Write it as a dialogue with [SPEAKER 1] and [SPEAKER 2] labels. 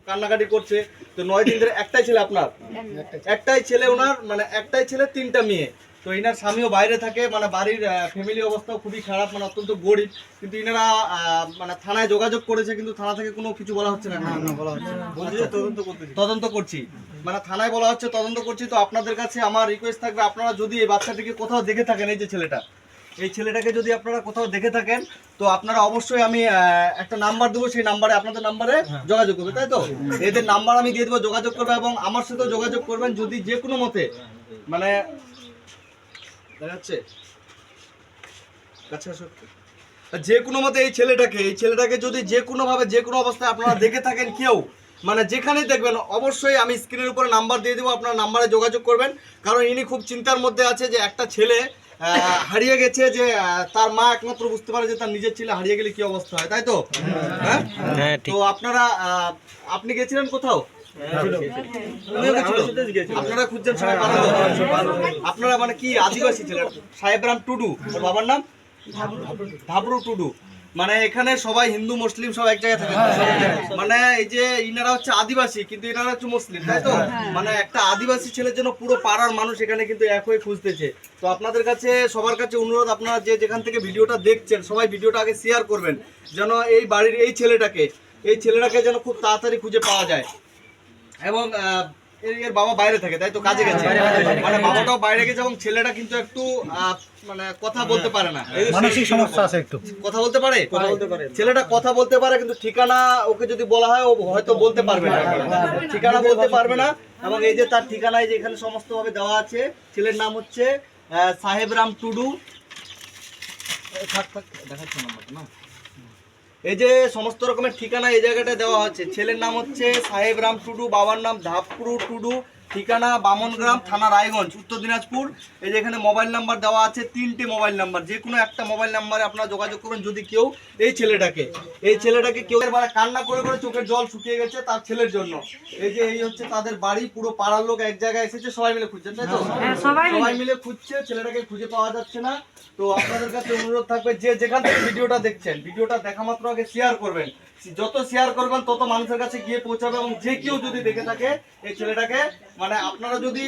[SPEAKER 1] কান্নাকাটি করছে। তো 9 দিন ধরে একটাই ছেলে আপনার, একটাই ছেলে ওনার, মানে একটাই ছেলে 3টা মেয়ে। তো ইনার স্বামীও বাইরে থাকে, মানে বাড়ির ফ্যামিলি অবস্থাও খুবই খারাপ, মানে অত্যন্ত গরিব। কিন্তু ইনারা মানে থানায় যোগাযোগ করেছে, কিন্তু থানা থেকে কোনো কিছু বলা হচ্ছে না। বলা হচ্ছে তদন্ত করছি, মানে থানায় বলা হচ্ছে তদন্ত করছি। তো আপনাদের কাছে আমার রিকোয়েস্ট থাকবে, আপনারা যদি এই বাচ্চাটিকে কোথাও দেখে থাকেন, এই যে এই ছেলেটাকে যদি আপনারা কোথাও দেখে থাকেন, তো আপনারা অবশ্যই, আমি একটা নাম্বার দেবো, সেই নাম্বারে, আপনাদের নাম্বারে যোগাযোগ করবে, তাই তো? এদের নাম্বার আমি দিয়ে দেবো, যোগাযোগ করবে এবং আমার সাথেও যোগাযোগ করবেন। যদি যে কোনো মতে, মানে দেখা যাচ্ছে যে কোনো মতে এই ছেলেটাকে যদি যে কোনো ভাবে, যে কোনো অবস্থায় আপনারা দেখে থাকেন কেউ, মানে যেখানেই দেখবেন, অবশ্যই আমি স্ক্রিনের উপরে নাম্বার দিয়ে দেবো, আপনার নাম্বারে যোগাযোগ করবেন। কারণ ইনি খুব চিন্তার মধ্যে আছে যে একটা ছেলে হারিয়ে গেছে, যে তার মা একমাত্র বুঝতে পারে যে তার নিজের ছেলে হারিয়ে গেলে কি অবস্থা হয়, তাই তো? হ্যাঁ, তো আপনারা আপনি গেছিলেন কোথাও? আপনারা খুঁজছেন সবাই? আপনারা মানে কি আদিবাসী ছিলেন? সাহেবরাম টুডু, ওর বাবার নাম ধাবরু টুডু। মানে এখানে সবাই হিন্দু মুসলিম সব এক জায়গায় থাকে, মানে এই যে ইনারা হচ্ছে আদিবাসী, কিন্তু এনারা হচ্ছে মুসলিম, তাই তো? মানে একটা আদিবাসী ছেলের জন্য পুরো পাড়ার মানুষ এখানে কিন্তু এক হয়ে খুঁজতেছে। তো আপনাদের কাছে, সবার কাছে অনুরোধ, আপনারা যে যেখান থেকে ভিডিওটা দেখছেন, সবাই ভিডিওটা আগে শেয়ার করবেন, যেন এই বাড়ির এই ছেলেটাকে যেন খুব তাড়াতাড়ি খুঁজে পাওয়া যায়। এবং এর বাবা বাইরে থাকে, তাই তো? কাজে গেছে, মানে বাবাটাও বাইরে গেছে, এবং ছেলেটা কিন্তু একটু মানে কথা বলতে পারে না,
[SPEAKER 2] মানসিক সমস্যা আছে একটু।
[SPEAKER 1] কথা বলতে পারে, ছেলেটা কথা বলতে পারে, কিন্তু ঠিকানা ওকে যদি বলা হয় ও হয়তো বলতে পারবে না, ঠিকানা বলতে পারবে না। এবং এই যে তার ঠিকানায় যে এখানে সমস্ত ভাবে দেওয়া আছে, ছেলের নাম হচ্ছে সাহেবরাম টুডু। দেখাচ্ছে নাম্বারটা না, এই যে সমস্ত রকমের ঠিকানা এই জায়গাটা দেওয়া হচ্ছে। ছেলের নাম হচ্ছে সাহেবরাম টুডু, বাবার নাম ধাপরু টুডু, ঠিকানা বামনগ্রাম, থানা রায়গঞ্জ, উত্তর দিনাজপুর। এই যে এখানে মোবাইল নাম্বার দেওয়া আছে, 3টে মোবাইল নাম্বার, যে কোনো একটা মোবাইল নাম্বারে আপনারা যোগাযোগ করবেন। যদি কেউ এই ছেলেটাকে কেউ এবার কান্না করে করে চোখের জল শুকিয়ে গেছে তার ছেলের জন্য। এই যে এই হচ্ছে তাদের বাড়ি, পুরো পাড়ার লোক এক জায়গায় এসেছে, সবাই মিলে খুঁজছেন, তাই তো? সবাই মিলে খুঁজছে, ছেলেটাকে খুঁজে পাওয়া যাচ্ছে না। তো আপনাদের কাছে অনুরোধ থাকবে, যে যেখান থেকে ভিডিওটা দেখছেন, ভিডিওটা দেখা মাত্র আগে শেয়ার করবেন। যত শেয়ার করবেন তত মানুষের কাছে গিয়ে পৌঁছাবে। এবং যে কেউ যদি দেখে থাকে এই ছেলেটাকে, মানে আপনারা যদি